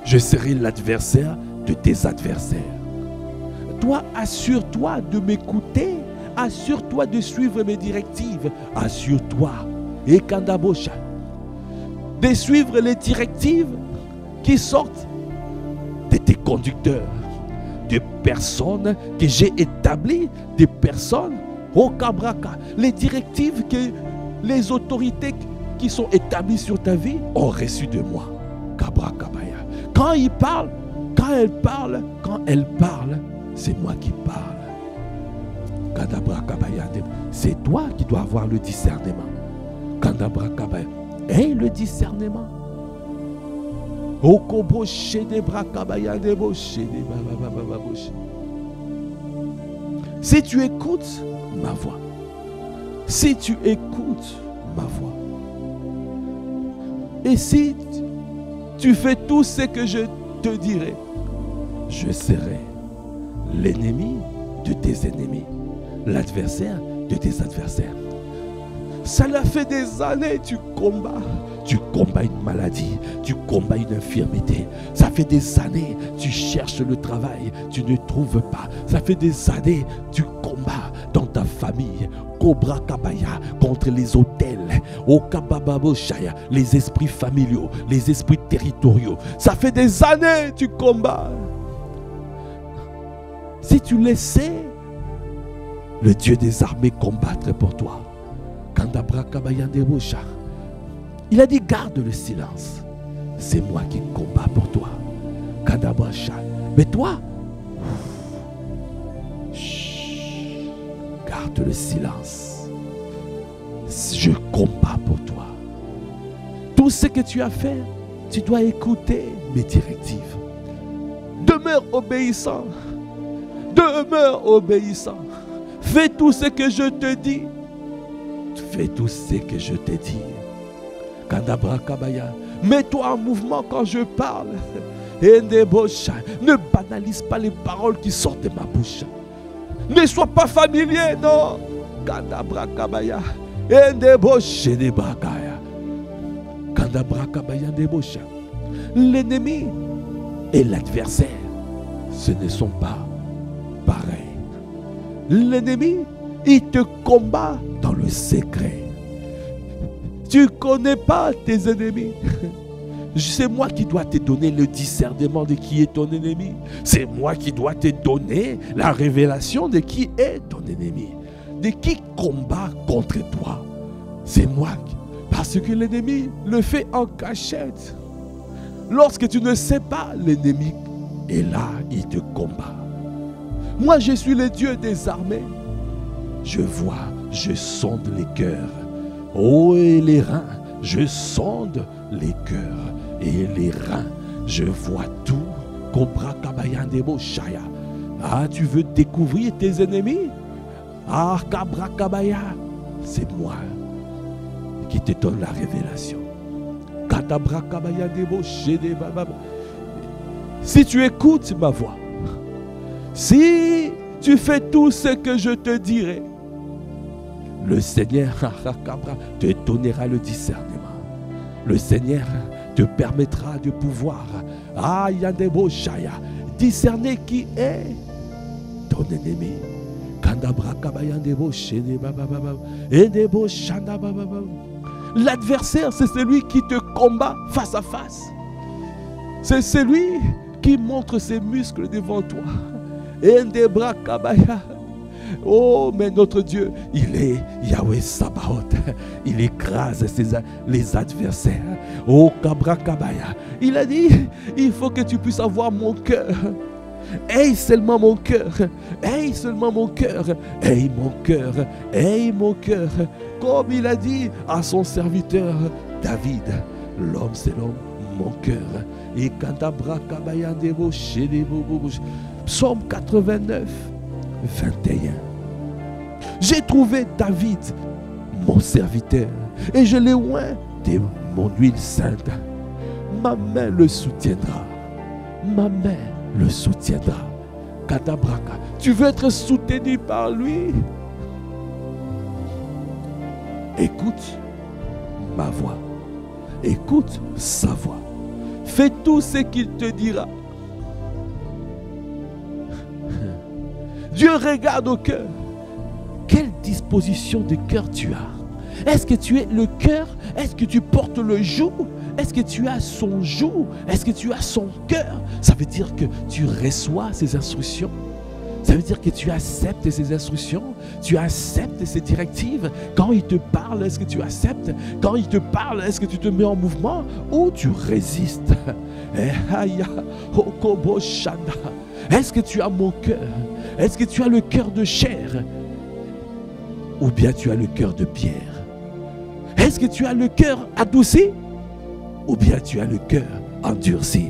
Je serai l'adversaire de tes adversaires. Toi, assure-toi de m'écouter. Assure-toi de suivre mes directives. Assure-toi. Et Kandabosha. De suivre les directives qui sortent de tes conducteurs. Des personnes que j'ai établies, des personnes, au Kabraka, les directives que les autorités qui sont établies sur ta vie ont reçues de moi. Kabrakabaya. Quand ils parlent, quand elles parlent, c'est moi qui parle. Kadabrakabaya. C'est toi qui dois avoir le discernement. Kadabrakabaya. Et le discernement. Si tu écoutes ma voix, si tu écoutes ma voix, et si tu fais tout ce que je te dirai, je serai l'ennemi de tes ennemis, l'adversaire de tes adversaires. Cela fait des années que tu combats. Tu combats une maladie, tu combats une infirmité. Ça fait des années tu cherches le travail, tu ne trouves pas. Ça fait des années tu combats dans ta famille. Cobra Kabaya contre les hôtels, Okabababoshaya, les esprits familiaux, les esprits territoriaux. Ça fait des années tu combats. Si tu laissais le Dieu des armées combattre pour toi, Kandabra Kabaya Debosha. Il a dit garde le silence. C'est moi qui combats pour toi. Kadabrasha. Mais toi, garde le silence. Je combats pour toi. Tout ce que tu as fait, tu dois écouter mes directives. Demeure obéissant. Demeure obéissant. Fais tout ce que je te dis. Fais tout ce que je te dis. Mets-toi en mouvement quand je parle. Ne banalise pas les paroles qui sortent de ma bouche. Ne sois pas familier, non. L'ennemi et l'adversaire, ce ne sont pas pareils. L'ennemi, il te combat dans le secret. Tu ne connais pas tes ennemis. C'est moi qui dois te donner le discernement de qui est ton ennemi. C'est moi qui dois te donner la révélation de qui est ton ennemi. De qui combat contre toi. C'est moi. Parce que l'ennemi le fait en cachette. Lorsque tu ne sais pas, l'ennemi est là, il te combat. Moi, je suis le Dieu des armées. Je vois, je sonde les cœurs. Oh, et les reins, je sonde les cœurs. Et les reins, je vois tout. Cobra Kabayan Debo Shaya. Ah, tu veux découvrir tes ennemis? Ah, Kabra Kabaya, c'est moi qui te donne la révélation. Katabra Kabaya Debo Shede Baba. Si tu écoutes ma voix, si tu fais tout ce que je te dirai, le Seigneur te donnera le discernement. Le Seigneur te permettra de pouvoir discerner qui est ton ennemi. L'adversaire, c'est celui qui te combat face à face. C'est celui qui montre ses muscles devant toi. Oh, mais notre Dieu, il est Yahweh Sabaoth. Il écrase les adversaires. Oh, Kabra Kabaya. Il a dit, il faut que tu puisses avoir mon cœur. Aie seulement mon cœur. Aie seulement mon cœur. Aie mon cœur. Aie mon cœur. Comme il a dit à son serviteur David. L'homme, c'est l'homme, mon cœur. Et Kantabra Kabaya Debo Shedebo. Psaume 89. 21. J'ai trouvé David, mon serviteur, et je l'ai oint de mon huile sainte. Ma main le soutiendra. Ma main le soutiendra. Katabraka. Tu veux être soutenu par lui? Écoute ma voix. Écoute sa voix. Fais tout ce qu'il te dira. Dieu regarde au cœur. Quelle disposition de cœur tu as? Est-ce que tu es le cœur? Est-ce que tu portes le joug? Est-ce que tu as son joug? Est-ce que tu as son cœur? Ça veut dire que tu reçois ses instructions. Ça veut dire que tu acceptes ses instructions. Tu acceptes ses directives. Quand il te parle, est-ce que tu acceptes? Quand il te parle, est-ce que tu te mets en mouvement? Ou tu résistes? Est-ce que tu as mon cœur? Est-ce que tu as le cœur de chair? Ou bien tu as le cœur de pierre? Est-ce que tu as le cœur adouci? Ou bien tu as le cœur endurci?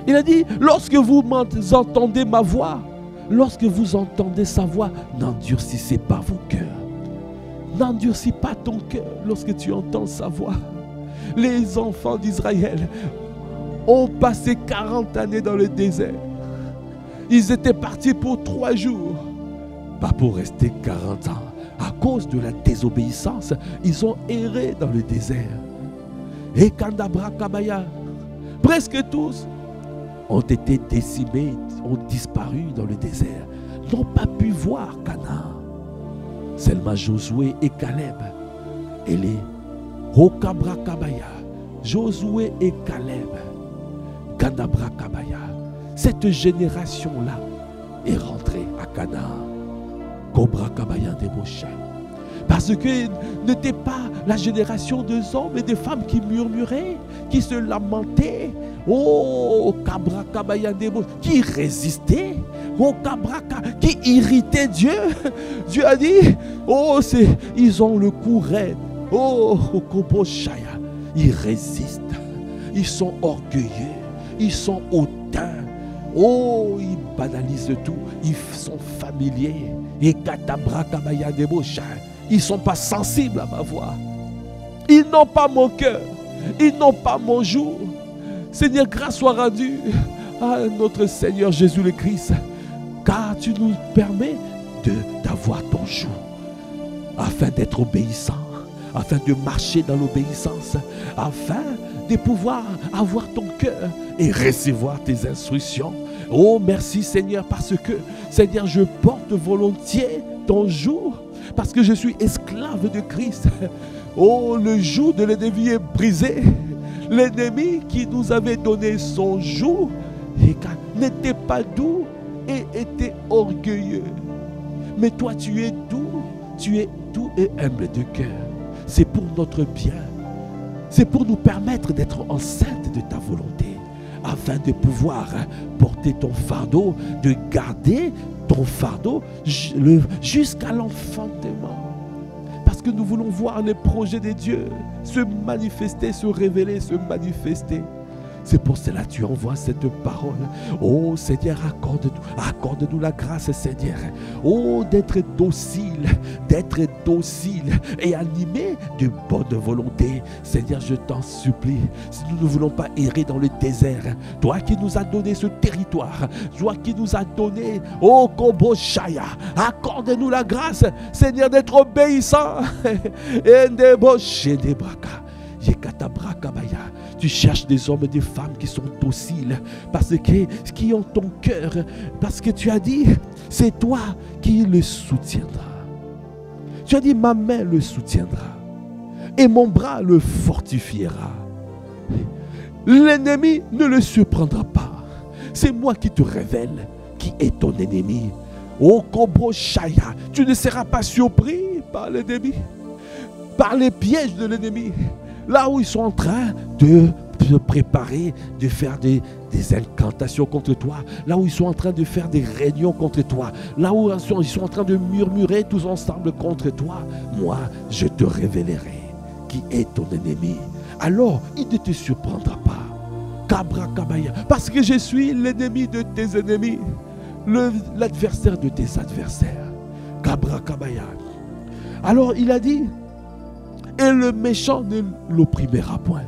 Il a dit, lorsque vous entendez ma voix, lorsque vous entendez sa voix, n'endurcissez pas vos cœurs. N'endurcis pas ton cœur lorsque tu entends sa voix. Les enfants d'Israël ont passé 40 années dans le désert. Ils étaient partis pour 3 jours, pas pour rester 40 ans. À cause de la désobéissance, ils ont erré dans le désert. Et Kandabra Kabaya, presque tous ont été décimés, ont disparu dans le désert, n'ont pas pu voir Canaan. Seulement Josué et Caleb, et les Hokabra Kabaya, Josué et Caleb, Kandabra Kabaya. Cette génération-là est rentrée à Canaan. Cobra Kabaya Debosha. Parce que n'était pas la génération des hommes et des femmes qui murmuraient, qui se lamentaient. Oh, Kabra Kabaya Debosha, qui résistaient. Oh, Kabra qui irritait Dieu. Dieu a dit, oh, ils ont le cou raide. Oh, Koboshaya, ils résistent. Ils sont orgueilleux. Ils sont hautains. Oh, ils banalisent tout. Ils sont familiers. Et Katabra Kabaya Debosha. Ils ne sont pas sensibles à ma voix. Ils n'ont pas mon cœur. Ils n'ont pas mon jour. Seigneur, grâce soit rendue à notre Seigneur Jésus le Christ. Car tu nous permets d'avoir ton jour. Afin d'être obéissant. Afin de marcher dans l'obéissance. Afin de pouvoir avoir ton cœur et recevoir tes instructions. Oh, merci Seigneur, parce que, Seigneur, je porte volontiers ton joug, parce que je suis esclave de Christ. Oh, le joug de l'ennemi est brisé. L'ennemi qui nous avait donné son joug n'était pas doux et était orgueilleux. Mais toi, tu es doux et humble de cœur. C'est pour notre bien. C'est pour nous permettre d'être enceintes de ta volonté, afin de pouvoir porter ton fardeau, de garder ton fardeau jusqu'à l'enfantement. Parce que nous voulons voir les projets de Dieu se manifester, se révéler, se manifester. C'est pour cela que tu envoies cette parole. Oh Seigneur, accorde-nous la grâce, Seigneur. Oh, d'être docile et animé de bonne volonté. Seigneur, je t'en supplie, si nous ne voulons pas errer dans le désert, toi qui nous as donné ce territoire, toi qui nous as donné, oh Koboshaya, accorde-nous la grâce, Seigneur, d'être obéissant. Tu cherches des hommes et des femmes qui sont dociles, qui ont ton cœur, parce que tu as dit, c'est toi qui le soutiendras. Tu as dit, ma main le soutiendra et mon bras le fortifiera. L'ennemi ne le surprendra pas. C'est moi qui te révèle qui est ton ennemi. Oh Koboshaya, tu ne seras pas surpris par l'ennemi, par les pièges de l'ennemi. Là où ils sont en train de se préparer, de faire des incantations contre toi, là où ils sont en train de faire des réunions contre toi, là où ils sont en train de murmurer tous ensemble contre toi, moi, je te révélerai qui est ton ennemi. Alors, il ne te surprendra pas. Kabra Kabaya, parce que je suis l'ennemi de tes ennemis, l'adversaire de tes adversaires. Kabra Kabaya. Alors, il a dit, et le méchant ne l'opprimera point.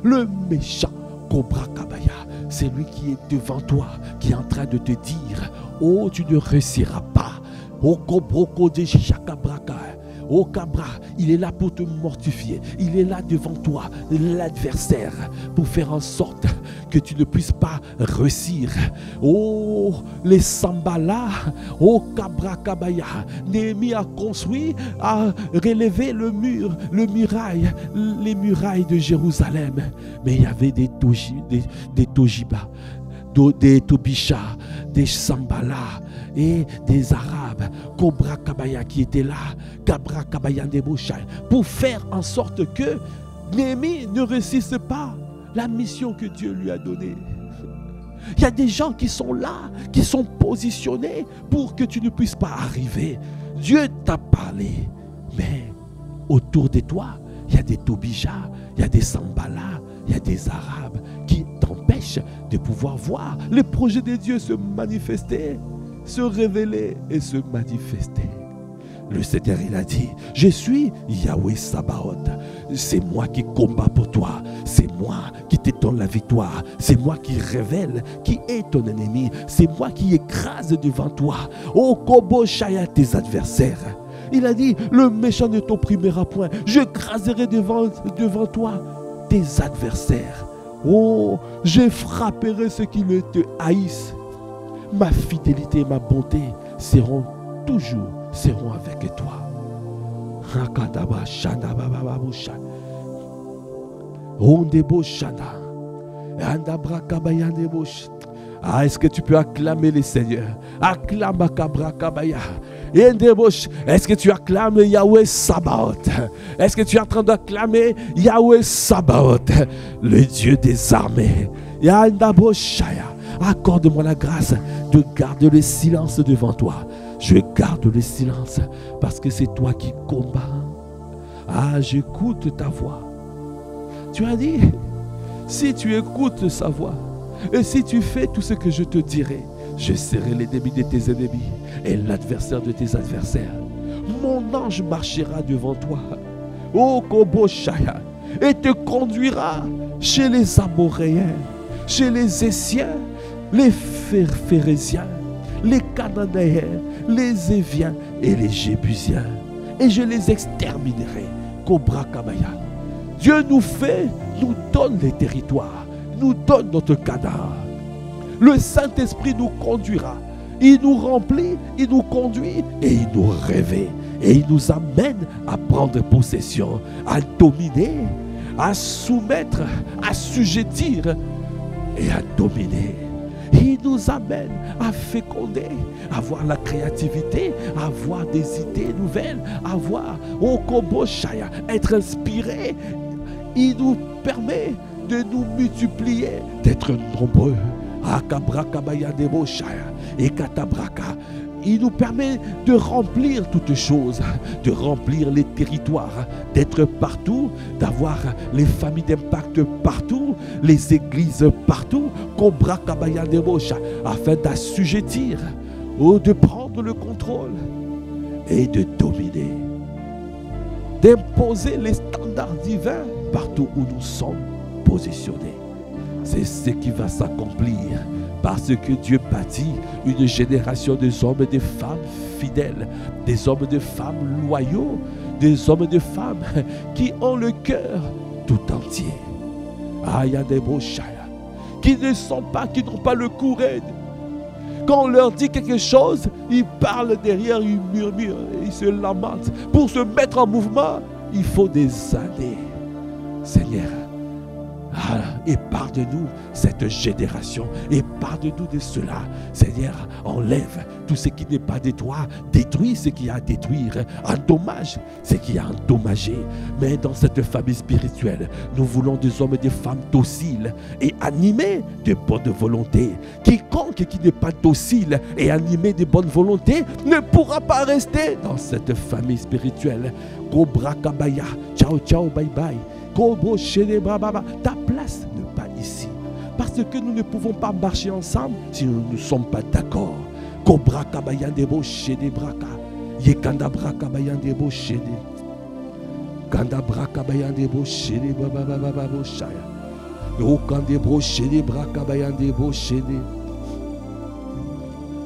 Le méchant, Cobra Kabaya, c'est lui qui est devant toi, qui est en train de te dire, oh, tu ne réussiras pas. Oh, Kobroko de Chakabraka. Oh, Cabra, il est là pour te mortifier. Il est là devant toi, l'adversaire, pour faire en sorte que tu ne puisses pas réussir. Oh, les Sambala, oh, Cabra Kabaya. Néhémie a construit, a relevé les murailles de Jérusalem. Mais il y avait des Tojiba, des Tobisha, des Sambala et des Arabes, Cobra Kabaya qui étaient là, Cabra Kabaya Neboshai, pour faire en sorte que Néhémie ne réussisse pas la mission que Dieu lui a donnée. Il y a des gens qui sont là, qui sont positionnés pour que tu ne puisses pas arriver. Dieu t'a parlé, mais autour de toi, il y a des Tobija, il y a des Sambala, il y a des Arabes qui t'empêchent de pouvoir voir les projets de Dieu se manifester, se révéler et se manifester. Le Seigneur, il a dit, je suis Yahweh Sabaoth. C'est moi qui combats pour toi. C'est moi qui te donne la victoire. C'est moi qui révèle qui est ton ennemi. C'est moi qui écrase devant toi. Oh Koboshaya, tes adversaires. Il a dit, le méchant ne t'opprimera point. Je craserai devant toi tes adversaires. Oh, je frapperai ceux qui te haïssent. Ma fidélité et ma bonté seront avec toi. Ah, est-ce que tu peux acclamer les seigneurs? Acclame Kabra Kabaya. Est-ce que tu acclames Yahweh Sabaoth? Est-ce que tu es en train d'acclamer Yahweh Sabaoth, le Dieu des armées? Accorde-moi la grâce de garder le silence devant toi. Je garde le silence parce que c'est toi qui combats. Ah, j'écoute ta voix. Tu as dit, si tu écoutes sa voix et si tu fais tout ce que je te dirai, je serai l'ennemi de tes ennemis et l'adversaire de tes adversaires. Mon ange marchera devant toi, ô Koboshaya, et te conduira chez les Amoréens, chez les Essiens, les Phérésiens, les Cananéens, les Éviens et les Jébusiens. Et je les exterminerai. Cobra Kabaya. Dieu nous donne les territoires, nous donne notre Canaan. Le Saint-Esprit nous conduira. Il nous remplit, il nous conduit et il nous réveille. Et il nous amène à prendre possession, à dominer, à soumettre, à assujettir et à dominer. Il nous amène à féconder, à avoir la créativité, à avoir des idées nouvelles, à avoir au Koboshaya, être inspiré. Il nous permet de nous multiplier, d'être nombreux. Et Katabraka. Il nous permet de remplir toutes choses, de remplir les territoires, d'être partout, d'avoir les familles d'impact partout, les églises partout, afin d'assujettir ou de prendre le contrôle et de dominer, d'imposer les standards divins partout où nous sommes positionnés. C'est ce qui va s'accomplir parce que Dieu bâtit une génération des hommes et des femmes fidèles, des hommes et des femmes loyaux, des hommes et des femmes qui ont le cœur tout entier. Qui ne sont pas, qui n'ont pas le courage. Quand on leur dit quelque chose, ils parlent derrière, ils murmurent, ils se lamentent. Pour se mettre en mouvement, il faut des années. Seigneur, épare de nous cette génération, épare de nous de cela. Seigneur, enlève tout ce qui n'est pas de toi, détruis ce qu'il y a à détruire, endommage ce qu'il y a à endommager. Mais dans cette famille spirituelle, nous voulons des hommes et des femmes dociles et animés de bonne volonté. Quiconque qui n'est pas docile et animé de bonne volonté ne pourra pas rester dans cette famille spirituelle. Cobra Kabaya, ciao ciao, bye bye. Ta place n'est pas ici. Parce que nous ne pouvons pas marcher ensemble si nous ne sommes pas d'accord. Cobra Kabayan Debo Shede Braka. Yekanda Braka Bayan Debo Shede. Kanda Braka Bayan Debo Shede Baba Shaya. Yokande Bro Shede Braka Bayan Debo Shede.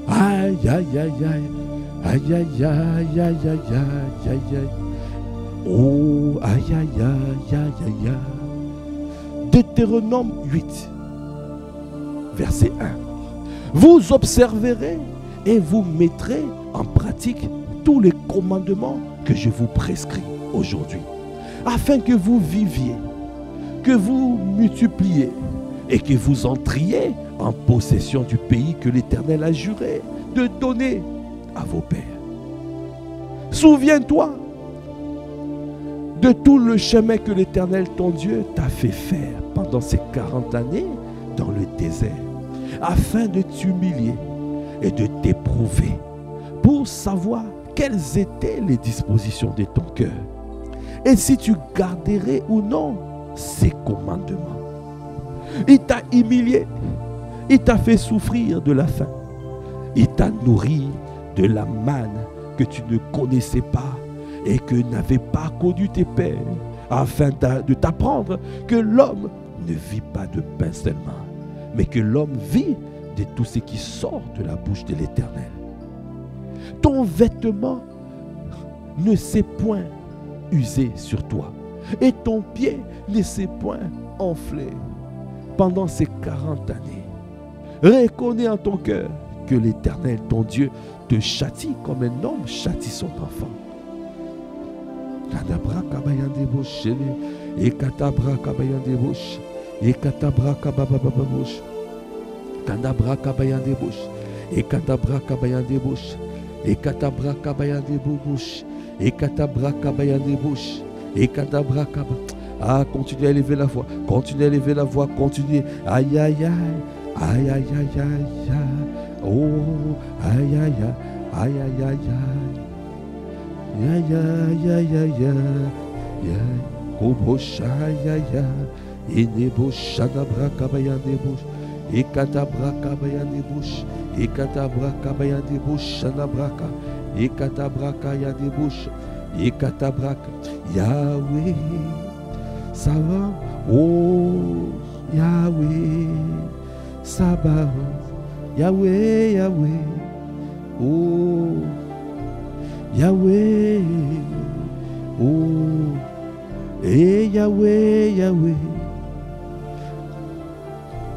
Aïe aïe aïe aïe. Aïe aïe aïe aïe aïe aïe aïe. Oh, aïe, aïe, aïe, aïe, aïe, aïe. Deutéronome 8, verset 1. Vous observerez et vous mettrez en pratique tous les commandements que je vous prescris aujourd'hui, afin que vous viviez, que vous multipliez et que vous entriez en possession du pays que l'Éternel a juré de donner à vos pères. Souviens-toi de tout le chemin que l'Éternel, ton Dieu, t'a fait faire pendant ces 40 années dans le désert, afin de t'humilier et de t'éprouver, pour savoir quelles étaient les dispositions de ton cœur, et si tu garderais ou non ces commandements. Il t'a humilié, il t'a fait souffrir de la faim, il t'a nourri de la manne que tu ne connaissais pas, et que n'avaient pas connu tes pères, afin de t'apprendre que l'homme ne vit pas de pain seulement, mais que l'homme vit de tout ce qui sort de la bouche de l'Éternel. Ton vêtement ne s'est point usé sur toi, et ton pied ne s'est point enflé pendant ces 40 années. Reconnais en ton cœur que l'Éternel, ton Dieu, te châtie comme un homme châtie son enfant. Kadabra kabayande bosh, et katabra kabayande bosh, et katabra kabababa bosh, kadabra kabayande bosh, et katabra kabayande bosh, et katabra kabayande bosh, et katabra kabayande bosh, et katabra kab. Ah, continuez à élever la voix, continuez à élever la voix, continuez. Aïe aïe aïe, aïe aïe aïe aïe, oh aïe aïe aïe aïe aïe aïe. Ya ya ya ya ya ya Kobosha ya ya Enebosha Nabra Kabayan Debouch Ekatabra Kabayan Debouch Ekatabra Kabayan Debouch Nabraka Ekatabra Kaya Debouch Ekatabra Yahweh ça va oh Yahweh Sabaoth Yahweh Yahweh oh Yahweh, oh, et Yahweh, Yahweh,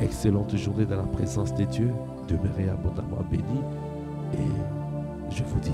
Excellente journée dans la présence de Dieu. Demeurez abondamment bénis. Et je vous dis